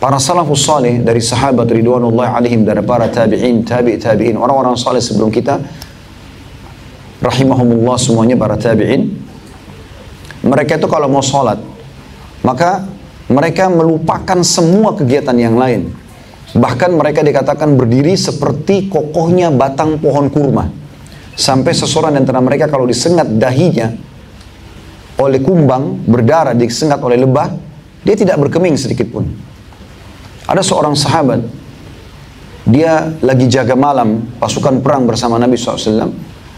Para salafus salih dari sahabat ridwanullah alaihim, dari para tabi'in, tabi'in, orang-orang salih sebelum kita, rahimahumullah semuanya para tabi'in, mereka itu kalau mau sholat, maka mereka melupakan semua kegiatan yang lain. Bahkan mereka dikatakan berdiri seperti kokohnya batang pohon kurma. Sampai seseorang di antara mereka kalau disengat dahinya oleh kumbang, berdarah, disengat oleh lebah, dia tidak berkeming sedikit pun. Ada seorang sahabat, dia lagi jaga malam pasukan perang bersama Nabi SAW,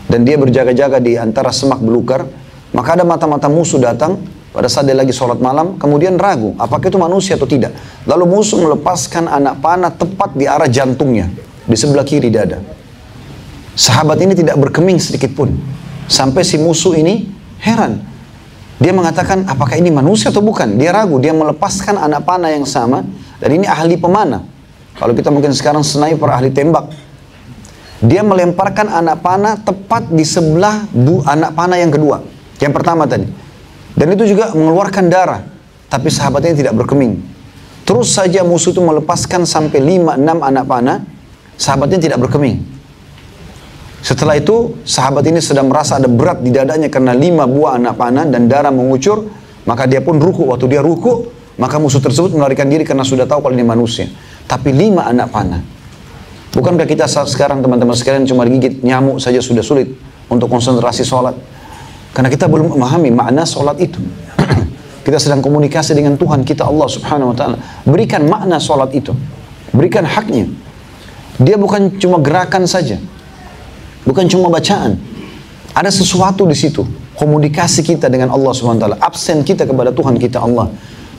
dan dia berjaga-jaga di antara semak belukar. Maka ada mata-mata musuh datang pada saat dia lagi sholat malam, kemudian ragu apakah itu manusia atau tidak. Lalu musuh melepaskan anak panah tepat di arah jantungnya, di sebelah kiri dada. Sahabat ini tidak berkeming sedikit pun, sampai si musuh ini heran. Dia mengatakan, apakah ini manusia atau bukan? Dia ragu, dia melepaskan anak panah yang sama, dan ini ahli pemanah. Kalau kita mungkin sekarang sniper, ahli tembak. Dia melemparkan anak panah tepat di sebelah anak panah yang kedua, yang pertama tadi. Dan itu juga mengeluarkan darah, tapi sahabatnya tidak berkeming. Terus saja musuh itu melepaskan sampai 5-6 anak panah, sahabatnya tidak berkeming. Setelah itu, sahabat ini sedang merasa ada berat di dadanya karena 5 buah anak panah dan darah mengucur, maka dia pun ruku. Waktu dia ruku, maka musuh tersebut melarikan diri karena sudah tahu kalau ini manusia. Tapi 5 anak panah. Bukankah kita saat sekarang teman-teman sekalian cuma digigit nyamuk saja sudah sulit untuk konsentrasi sholat? Karena kita belum memahami makna sholat itu. Kita sedang komunikasi dengan Tuhan kita Allah subhanahu wa ta'ala. Berikan makna sholat itu. Berikan haknya. Dia bukan cuma gerakan saja. Bukan cuma bacaan. Ada sesuatu di situ. Komunikasi kita dengan Allah SWT. Absen kita kepada Tuhan kita Allah.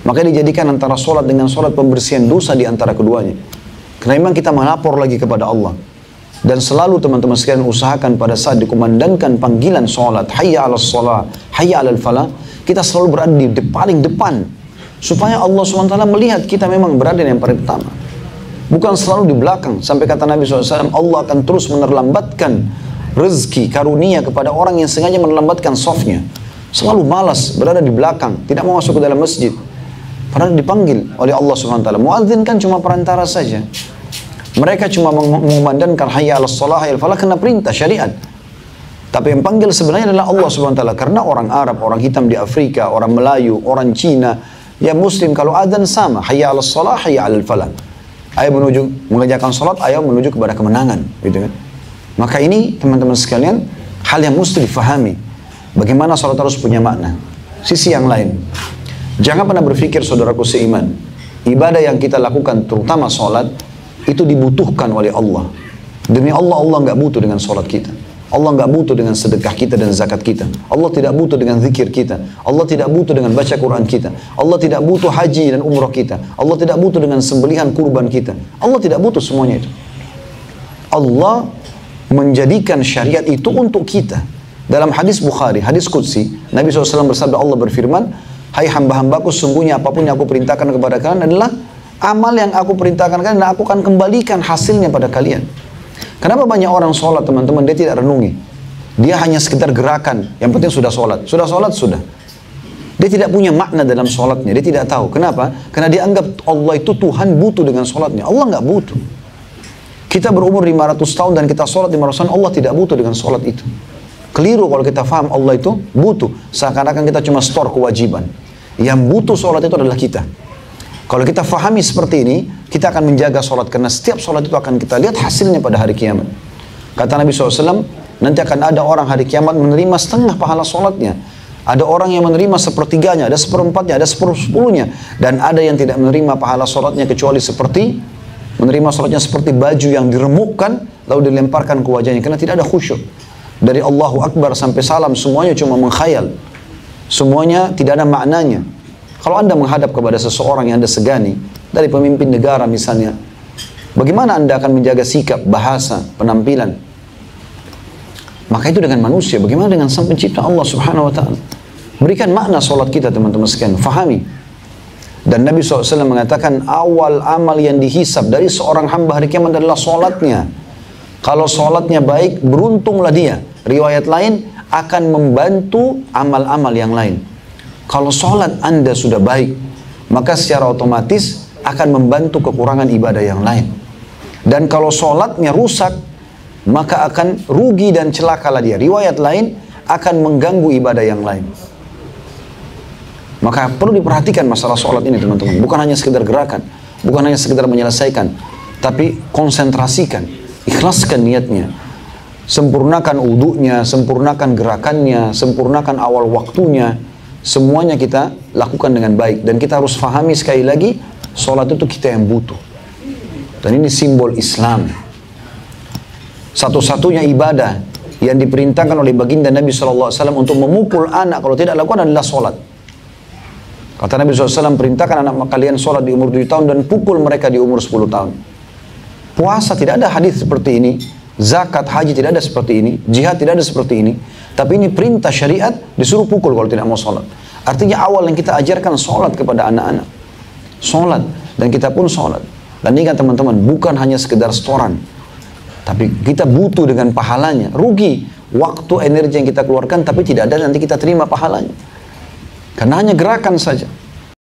Maka dijadikan antara sholat dengan sholat pembersihan dosa di antara keduanya. Karena memang kita melapor lagi kepada Allah. Dan selalu teman-teman sekalian usahakan pada saat dikumandangkan panggilan sholat, hayya ala sholat, hayya ala falah, kita selalu berada di paling depan. Supaya Allah SWT melihat kita memang berada yang paling pertama. Bukan selalu di belakang. Sampai kata Nabi SAW, Allah akan terus menerlambatkan rezeki, karunia kepada orang yang sengaja menerlambatkan softnya. Selalu malas, berada di belakang, tidak mau masuk ke dalam masjid. Padahal dipanggil oleh Allah SWT. Muadzin kan cuma perantara saja. Mereka cuma mengumandangkan hayya ala shalah, hayya al falah kena perintah syariat. Tapi yang panggil sebenarnya adalah Allah SWT. Karena orang Arab, orang hitam di Afrika, orang Melayu, orang Cina, ya Muslim kalau adzan sama, hayya ala shalah, hayya al falah. Ayo menuju mengerjakan sholat, ayo menuju kepada kemenangan, gitu kan? Maka ini teman-teman sekalian hal yang mesti difahami. Bagaimana sholat harus punya makna. Sisi yang lain, jangan pernah berpikir saudaraku seiman, ibadah yang kita lakukan terutama sholat itu dibutuhkan oleh Allah. Demi Allah, Allah nggak butuh dengan sholat kita. Allah nggak butuh dengan sedekah kita dan zakat kita. Allah tidak butuh dengan zikir kita. Allah tidak butuh dengan baca Quran kita. Allah tidak butuh haji dan umrah kita. Allah tidak butuh dengan sembelihan kurban kita. Allah tidak butuh semuanya itu. Allah menjadikan syariat itu untuk kita. Dalam hadis Bukhari, hadis Qudsi, Nabi SAW bersabda, Allah berfirman, hai hamba-hambaku, sungguhnya apapun yang aku perintahkan kepada kalian adalah amal yang aku perintahkan kalian, dan aku akan kembalikan hasilnya pada kalian. Kenapa banyak orang sholat teman-teman, dia tidak renungi. Dia hanya sekedar gerakan, yang penting sudah sholat. Sudah sholat, sudah. Dia tidak punya makna dalam sholatnya, dia tidak tahu. Kenapa? Karena dia anggap Allah itu Tuhan butuh dengan sholatnya. Allah nggak butuh. Kita berumur 500 tahun dan kita sholat 500 tahun, Allah tidak butuh dengan sholat itu. Keliru kalau kita faham Allah itu butuh. Seakan-akan kita cuma store kewajiban. Yang butuh sholat itu adalah kita. Kalau kita fahami seperti ini, kita akan menjaga sholat. Karena setiap sholat itu akan kita lihat hasilnya pada hari kiamat. Kata Nabi SAW, nanti akan ada orang hari kiamat menerima setengah pahala sholatnya. Ada orang yang menerima sepertiganya, ada seperempatnya, ada sepersepuluhnya. Dan ada yang tidak menerima pahala sholatnya kecuali seperti, menerima sholatnya seperti baju yang diremukkan, lalu dilemparkan ke wajahnya. Karena tidak ada khusyuk. Dari Allahu Akbar sampai salam, semuanya cuma mengkhayal. Semuanya tidak ada maknanya. Kalau Anda menghadap kepada seseorang yang Anda segani, dari pemimpin negara misalnya, bagaimana Anda akan menjaga sikap, bahasa, penampilan? Maka itu dengan manusia, bagaimana dengan Sang Pencipta Allah Subhanahu wa Ta'ala? Berikan makna sholat kita teman-teman sekalian, fahami. Dan Nabi SAW mengatakan, awal amal yang dihisab dari seorang hamba hari kiamat adalah sholatnya. Kalau sholatnya baik, beruntunglah dia. Riwayat lain, akan membantu amal-amal yang lain. Kalau sholat Anda sudah baik, maka secara otomatis akan membantu kekurangan ibadah yang lain. Dan kalau sholatnya rusak, maka akan rugi dan celakalah dia. Riwayat lain akan mengganggu ibadah yang lain. Maka perlu diperhatikan masalah sholat ini teman-teman. Bukan hanya sekedar gerakan, bukan hanya sekedar menyelesaikan, tapi konsentrasikan, ikhlaskan niatnya. Sempurnakan wudunya, sempurnakan gerakannya, sempurnakan awal waktunya. Semuanya kita lakukan dengan baik. Dan kita harus fahami sekali lagi, sholat itu kita yang butuh. Dan ini simbol Islam. Satu-satunya ibadah yang diperintahkan oleh baginda Nabi SAW untuk memukul anak kalau tidak lakukan adalah sholat. Kata Nabi SAW, perintahkan anak kalian sholat di umur 7 tahun dan pukul mereka di umur 10 tahun. Puasa tidak ada hadis seperti ini. Zakat, haji tidak ada seperti ini. Jihad tidak ada seperti ini. Tapi ini perintah syariat, disuruh pukul kalau tidak mau sholat. Artinya awal yang kita ajarkan sholat kepada anak-anak. Sholat. Dan kita pun sholat. Dan ingat teman-teman, bukan hanya sekedar setoran. Tapi kita butuh dengan pahalanya. Rugi waktu, energi yang kita keluarkan, tapi tidak ada nanti kita terima pahalanya. Karena hanya gerakan saja.